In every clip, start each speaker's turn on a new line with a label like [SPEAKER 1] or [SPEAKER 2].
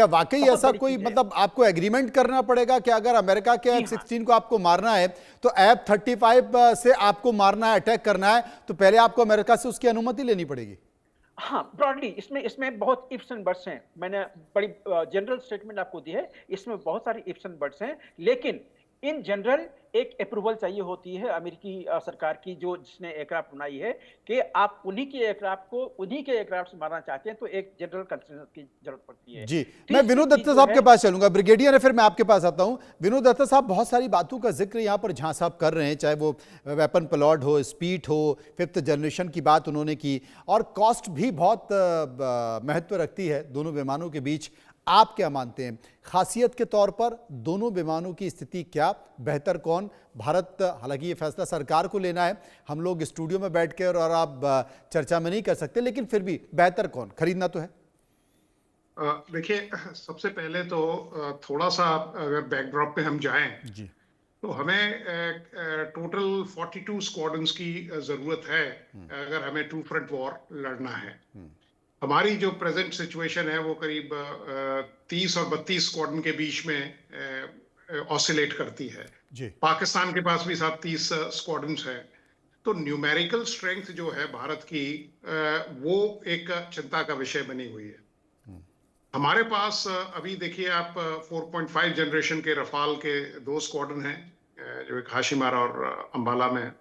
[SPEAKER 1] क्या वाकई
[SPEAKER 2] बहुत
[SPEAKER 1] ऐसा
[SPEAKER 2] बड़ी
[SPEAKER 1] कोई
[SPEAKER 2] चीज है।
[SPEAKER 1] मतलब आपको एग्रीमेंट करना पड़ेगा कि अगर अमेरिका के
[SPEAKER 2] जी हाँ।
[SPEAKER 1] F-16 को आपको मारना है तो F-35 से आपको मारना है, अटैक करना है, तो पहले आपको अमेरिका से उसकी अनुमति लेनी पड़ेगी?
[SPEAKER 2] हाँ, ब्रॉडली इसमें इसमें बहुत इफ्स एंड बट्स हैं। मैंने बड़ी जनरल स्टेटमेंट आपको दी है, इसमें बहुत सारी इफ्स एंड बट्स हैं, लेकिन इन जनरल एक अप्रूवल चाहिए होती है अमेरिकी सरकार की, जो जिसने एयरक्राफ्ट बनाई है, कि आप उन्हीं के एयरक्राफ्ट को उन्हीं के एयरक्राफ्ट से मारना चाहते हैं, तो एक जनरल कंसेंसस की जरूरत पड़ती है।
[SPEAKER 1] जी, मैं
[SPEAKER 2] तीसरी
[SPEAKER 1] विनोद
[SPEAKER 2] चीज
[SPEAKER 1] दत्ता
[SPEAKER 2] जो
[SPEAKER 1] साहब
[SPEAKER 2] है,
[SPEAKER 1] के पास चलूंगा, ब्रिगेडियर है, फिर मैं आपके पास आता हूं। विनोद दत्ता साहब, बहुत सारी बातों का जिक्र यहां पर जहां साहब कर रहे हैं, चाहे वो वेपन प्लॉट हो, स्पीड हो, फिफ्थ जनरेशन की बात उन्होंने की, और कॉस्ट भी बहुत महत्व रखती है दोनों विमानों के बीच। आप क्या मानते हैं खासियत के तौर पर दोनों विमानों की स्थिति क्या, बेहतर कौन? भारत, हालांकि ये फैसला सरकार को लेना है, हम लोग स्टूडियो में बैठ कर और आप चर्चा में नहीं कर सकते, लेकिन फिर भी बेहतर कौन? खरीदना तो है।
[SPEAKER 3] देखिए, सबसे पहले तो थोड़ा सा अगर बैकड्रॉप पे हम जाएं
[SPEAKER 1] जी।
[SPEAKER 3] तो हमें टोटल 42 स्क्वाड्रन्स की ज़रूरत है अगर हमें टू फ्रंट वॉर लड़ना है। हमारी जो प्रेजेंट सिचुएशन है वो करीब 30 और 32 स्क्वाड्रन के बीच में ऑसिलेट करती है।
[SPEAKER 1] जी।
[SPEAKER 3] पाकिस्तान के पास भी साथ 30 स्क्वाड्रन्स हैं। तो न्यूमेरिकल स्ट्रेंथ जो है भारत की, वो एक चिंता का विषय बनी हुई है। हमारे पास अभी देखिए आप 4.5 जनरेशन के रफाल के 2 स्क्वाड्रन हैं, जो एक हाशिमारा और अंबाला में है।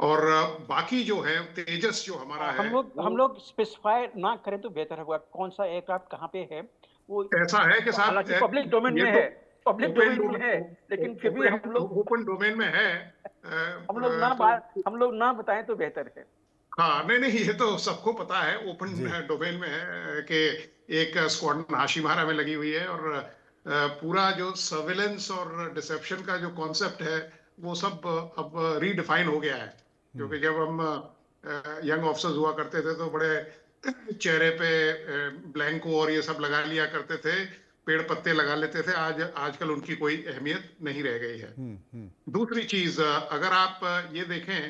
[SPEAKER 3] और बाकी जो है तेजस जो हमारा है
[SPEAKER 2] हम
[SPEAKER 3] वो
[SPEAKER 2] लोग स्पेसिफाई ना करें तो बेहतर होगा, कौन सा एयरक्राफ्ट कहाँ पे है वो।
[SPEAKER 3] ऐसा है कि साहब
[SPEAKER 2] हालांकि पब्लिक डोमेन
[SPEAKER 3] ये
[SPEAKER 2] में
[SPEAKER 3] तो
[SPEAKER 2] है, पब्लिक डोमेन में है, लेकिन फिर भी हम लोग
[SPEAKER 3] ओपन डोमेन में है। तो
[SPEAKER 2] हम लोग ना बताएं तो बेहतर है।
[SPEAKER 3] हाँ, नहीं नहीं, ये तो सबको पता है, ओपन
[SPEAKER 1] जी।
[SPEAKER 3] डोमेन में है कि एक स्क्वाड्रन हाशिमारा में लगी हुई है। और पूरा जो सर्विलेंस और डिसेप्शन का जो कॉन्सेप्ट है वो सब अब रीडिफाइन हो गया है। क्योंकि जब हम यंग ऑफिसर्स हुआ करते थे तो बड़े चेहरे पे ब्लैंको और ये सब लगा लिया करते थे, पेड़ पत्ते लगा लेते थे। आजकल उनकी कोई अहमियत नहीं रह गई है। दूसरी चीज, अगर आप ये देखें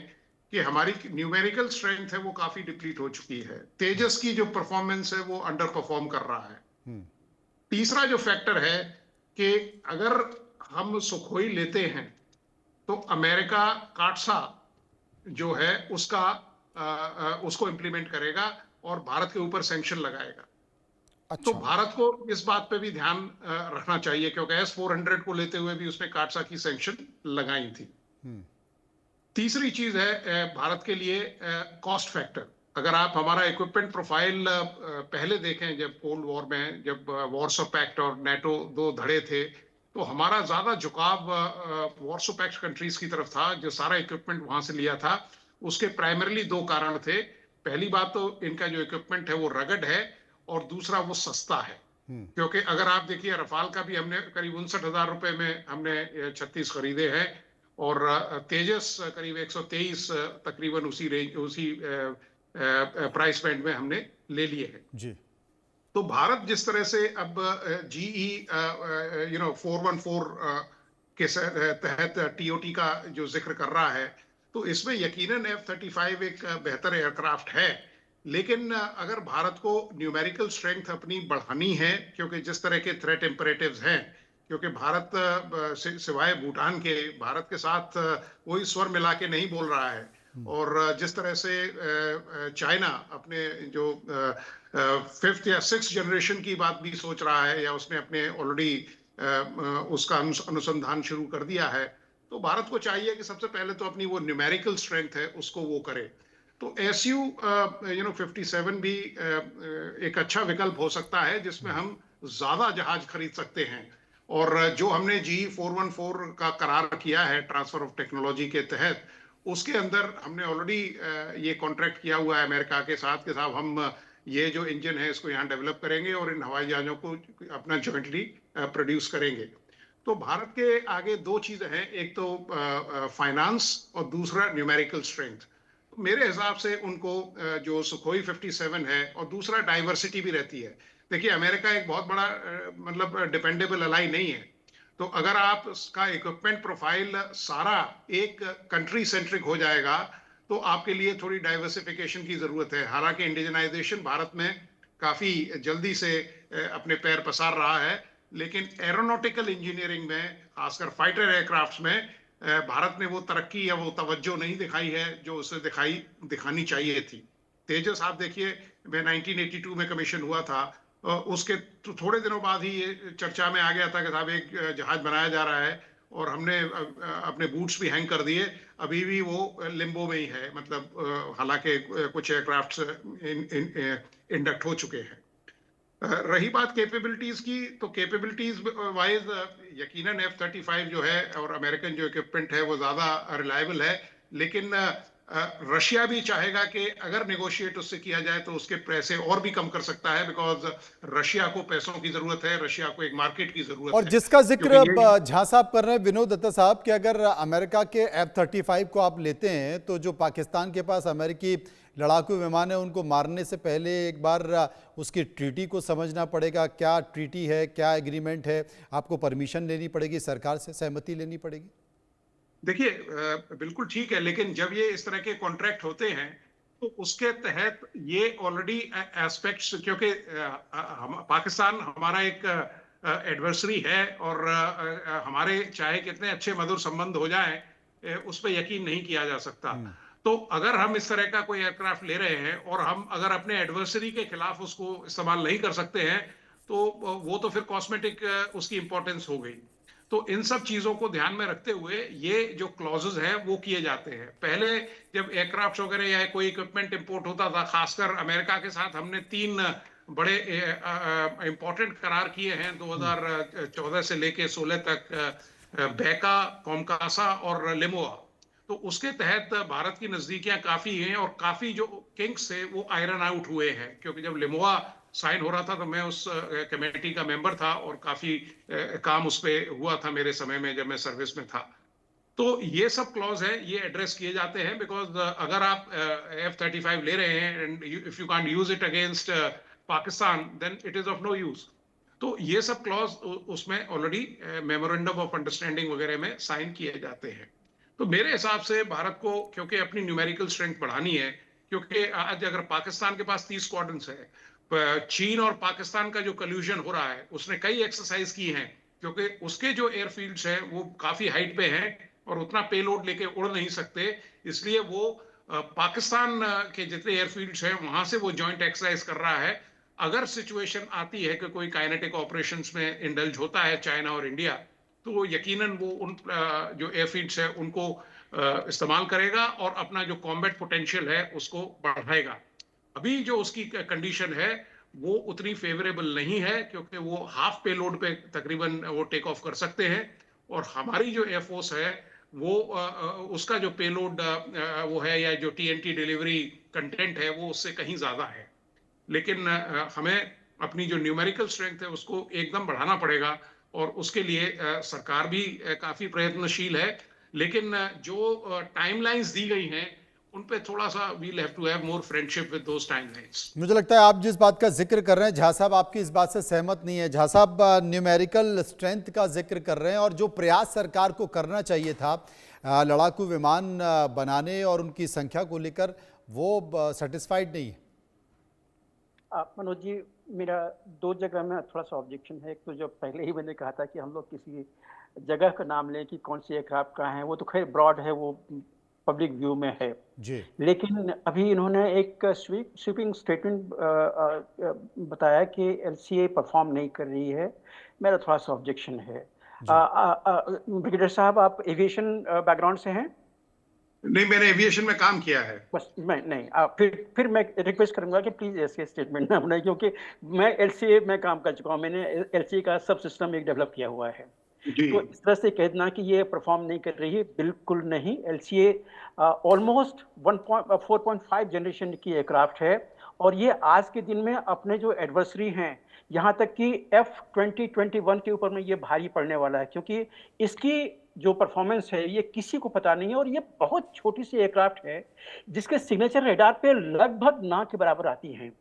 [SPEAKER 3] कि हमारी न्यूमेरिकल स्ट्रेंथ है वो काफी डिप्लीट हो चुकी है। तेजस की जो परफॉर्मेंस है वो अंडर परफॉर्म कर रहा है। तीसरा जो फैक्टर है कि अगर हम सुखोई लेते हैं तो अमेरिका काटसा जो है उसको इंप्लीमेंट करेगा और भारत के ऊपर सैंक्शन लगाएगा। तो
[SPEAKER 1] अच्छा।
[SPEAKER 3] भारत को इस बात पे भी ध्यान रखना चाहिए, क्योंकि S-400 को लेते हुए भी उसने काटसा की सैंक्शन लगाई थी। तीसरी चीज है भारत के लिए कॉस्ट फैक्टर। अगर आप हमारा इक्विपमेंट प्रोफाइल पहले देखें, जब कोल्ड वॉर में, जब वॉर्सो पैक्ट और नेटो दो धड़े थे, तो हमारा ज्यादा झुकाव वॉर्सो पैक्ट कंट्रीज की तरफ था। जो सारा इक्विपमेंट वहां से लिया था, उसके प्राइमरली 2 कारण थे। पहली बात तो इनका जो इक्विपमेंट है वो रगड है, और दूसरा वो सस्ता है। क्योंकि अगर आप देखिए, रफाल का भी हमने करीब 59,000 रुपए में हमने 36 खरीदे हैं, और तेजस करीब 123 तकरीबन उसी रेंज, उसी प्राइस बैंड में हमने ले लिए हैं।
[SPEAKER 1] जी।
[SPEAKER 3] तो भारत जिस तरह से अब GE 414 के तहत TOT का जो जिक्र कर रहा है, तो इसमें यकीनन F-35 एक बेहतर एयरक्राफ्ट है। लेकिन अगर भारत को न्यूमेरिकल स्ट्रेंथ अपनी बढ़ानी है, क्योंकि जिस तरह के थ्रेट इम्परेटिव्स हैं, क्योंकि भारत सिवाय भूटान के, भारत के साथ कोई स्वर मिला के नहीं बोल रहा है। और जिस तरह से चाइना अपने जो 5th या 6th जनरेशन की बात भी सोच रहा है, या उसने अपने ऑलरेडी उसका अनुसंधान शुरू कर दिया है, तो भारत को चाहिए कि सबसे पहले तो अपनी वो न्यूमेरिकल स्ट्रेंथ है उसको वो करे। तो SU-57 भी एक अच्छा विकल्प हो सकता है, जिसमें हम ज्यादा जहाज खरीद सकते हैं। और जो हमने GE-414 का करार किया है ट्रांसफर ऑफ टेक्नोलॉजी के तहत, उसके अंदर हमने ऑलरेडी ये कॉन्ट्रैक्ट किया हुआ है अमेरिका के साथ कि साहब हम ये जो इंजन है इसको यहाँ डेवलप करेंगे और इन हवाई जहाजों को अपना जॉइंटली प्रोड्यूस करेंगे। तो भारत के आगे 2 चीजें हैं, एक तो फाइनेंस और दूसरा न्यूमेरिकल स्ट्रेंथ। मेरे हिसाब से उनको जो सुखोई 57 है, और दूसरा डाइवर्सिटी भी रहती है। देखिए, अमेरिका एक बहुत बड़ा मतलब डिपेंडेबल अलाई नहीं है। तो अगर आप उसका इक्विपमेंट प्रोफाइल सारा एक कंट्री सेंट्रिक हो जाएगा, तो आपके लिए थोड़ी डाइवर्सिफिकेशन की जरूरत है। हालांकि इंडिजनाइजेशन भारत में काफी जल्दी से अपने पैर पसार रहा है, लेकिन एरोनॉटिकल इंजीनियरिंग में, खासकर फाइटर एयरक्राफ्ट्स में, भारत ने वो तरक्की या वो तवज्जो नहीं दिखाई है जो उसे दिखानी चाहिए थी। तेजस आप देखिए, मैं 1982 में कमीशन हुआ था, उसके थोड़े दिनों बाद ही ये चर्चा में आ गया था कि साहब एक जहाज बनाया जा रहा है, और हमने अपने बूट्स भी हैंग कर दिए। अभी भी वो लिम्बो में ही है, मतलब हालांकि कुछ एयरक्राफ्ट्स इंडक्ट हो चुके हैं। रही बात कैपेबिलिटीज की, तो कैपेबिलिटीज वाइज यकीनन F-35 जो है और अमेरिकन जो इक्विपमेंट है वो ज्यादा रिलायबल है, लेकिन रशिया भी चाहेगा कि अगर नेगोशिएट उससे किया जाए तो उसके पैसे और भी कम कर सकता है, बिकॉज रशिया को पैसों की जरूरत है, रशिया को एक मार्केट की जरूरत
[SPEAKER 1] और
[SPEAKER 3] है।
[SPEAKER 1] जिसका जिक्र
[SPEAKER 3] क्योंकि ये
[SPEAKER 1] अब झा साहब कर रहे हैं विनोद दत्ता साहब कि अगर अमेरिका के F-35 को आप लेते हैं तो जो पाकिस्तान के पास अमेरिकी लड़ाकू विमान है उनको मारने से पहले एक बार उसकी ट्रीटी को समझना पड़ेगा, क्या ट्रीटी है, क्या एग्रीमेंट है, आपको परमिशन लेनी पड़ेगी, सरकार से सहमति लेनी पड़ेगी।
[SPEAKER 3] देखिए, बिल्कुल ठीक है, लेकिन जब ये इस तरह के कॉन्ट्रैक्ट होते हैं तो उसके तहत ये ऑलरेडी एस्पेक्ट्स, क्योंकि पाकिस्तान हमारा एक एडवर्सरी है, और हमारे चाहे कितने अच्छे मधुर संबंध हो जाएं, उस पर यकीन नहीं किया जा सकता। तो अगर हम इस तरह का कोई एयरक्राफ्ट ले रहे हैं और हम अगर अपने एडवर्सरी के खिलाफ उसको इस्तेमाल नहीं कर सकते हैं, तो वो तो फिर कॉस्मेटिक उसकी इंपॉर्टेंस हो गई। तो इन सब चीजों को ध्यान में रखते हुए ये जो क्लॉजेज हैं वो किए जाते हैं। पहले जब एयरक्राफ्ट वगैरह या कोई इक्विपमेंट इंपोर्ट होता था, खासकर अमेरिका के साथ हमने 3 बड़े इंपॉर्टेंट करार किए हैं 2014 से लेके 16 तक, बैका, कॉमकासा और लिमोआ। तो उसके तहत भारत की नजदीकियां काफी हैं, और काफी जो किंग्स थे वो आयरन आउट हुए हैं, क्योंकि जब लिमोआ साइन हो रहा था तो मैं उस कमेटी का मेंबर था और काफी काम उस पे हुआ था मेरे समय में जब मैं सर्विस में था। तो ये सब क्लॉज है, ये एड्रेस किए जाते हैं, बिकॉज अगर आप F-35 ले रहे हैं and if you can't use it against Pakistan, then it is of no use. तो ये सब क्लॉज उसमें ऑलरेडी मेमोरेंडम ऑफ अंडरस्टैंडिंग वगैरह में साइन किए जाते हैं। तो मेरे हिसाब से भारत को, क्योंकि अपनी न्यूमेरिकल स्ट्रेंथ बढ़ानी है, क्योंकि आज अगर पाकिस्तान के पास 30 स्क्वाड्रन्स है, चीन और पाकिस्तान का जो कल्यूजन हो रहा है उसने कई एक्सरसाइज की हैं, क्योंकि उसके जो एयरफील्ड्स हैं वो काफी हाइट पे हैं और उतना पेलोड लेके उड़ नहीं सकते, इसलिए वो पाकिस्तान के जितने एयरफील्ड्स हैं वहां से वो जॉइंट एक्सरसाइज कर रहा है। अगर सिचुएशन आती है कि कोई काइनेटिक ऑपरेशंस में इंडल्ज होता है चाइना और इंडिया, तो यकीनन वो उन जो एयरफील्ड्स है उनको इस्तेमाल करेगा और अपना जो कॉम्बैट पोटेंशियल है उसको बढ़ाएगा। अभी जो उसकी कंडीशन है वो उतनी फेवरेबल नहीं है, क्योंकि वो हाफ पेलोड पे तकरीबन वो टेक ऑफ कर सकते हैं, और हमारी जो एयरफोर्स है वो उसका जो पेलोड वो है, या जो TNT डिलीवरी कंटेंट है वो उससे कहीं ज्यादा है। लेकिन हमें अपनी जो न्यूमेरिकल स्ट्रेंथ है उसको एकदम बढ़ाना पड़ेगा, और उसके लिए सरकार भी काफी प्रयत्नशील है, लेकिन जो टाइमलाइंस दी गई हैं उन पे थोड़ा सा we'll have to have more friendship with those timelines.
[SPEAKER 1] मुझे लगता है आप जिस बात का जिक्र कर रहे हैं झा साहब, आपकी इस बात से सहमत नहीं है। झा साहब न्यूमेरिकल स्ट्रेंथ का जिक्र कर रहे हैं, और जो प्रयास सरकार को करना चाहिए था लड़ाकू विमान बनाने और उनकी संख्या को लेकर, वो सेटिस्फाइड नहीं है।
[SPEAKER 2] मनोज जी, मेरा 2 जगह में थोड़ा सा ऑब्जेक्शन है। एक तो जो पहले ही मैंने कहा था कि हम लोग किसी जगह का नाम लें कि कौन सी एयरक्राफ्ट कहाँ है, वो तो खैर ब्रॉड है, वो पब्लिक व्यू में है
[SPEAKER 1] जी।
[SPEAKER 2] लेकिन अभी इन्होंने एक स्वीपिंग स्टेटमेंट बताया कि LCA परफॉर्म नहीं कर रही है। मेरा थोड़ा सा ऑब्जेक्शन है। ब्रिगेडियर साहब, आप एविएशन बैकग्राउंड से हैं?
[SPEAKER 3] नहीं, मैंने एविएशन में काम किया है।
[SPEAKER 2] बस मैं नहीं, फिर मैं रिक्वेस्ट करूंगा कि प्लीज ऐसे स्टेटमेंट ना बनाए, क्योंकि मैं LCA में काम कर चुका हूं, मैंने LCA का सब सिस्टम एक डेवलप किया हुआ है। तो इस तरह से कहना कि ये परफॉर्म नहीं कर रही है, बिल्कुल नहीं। LCA ऑलमोस्ट 4.5 जनरेशन की एयरक्राफ्ट है, और ये आज के दिन में अपने जो एडवर्सरी हैं, यहाँ तक कि F-2021 के ऊपर में ये भारी पड़ने वाला है, क्योंकि इसकी जो परफॉर्मेंस है ये किसी को पता नहीं है, और ये बहुत छोटी सी एयरक्राफ्ट है जिसके सिग्नेचर रेडार पे लगभग ना के बराबर आती हैं।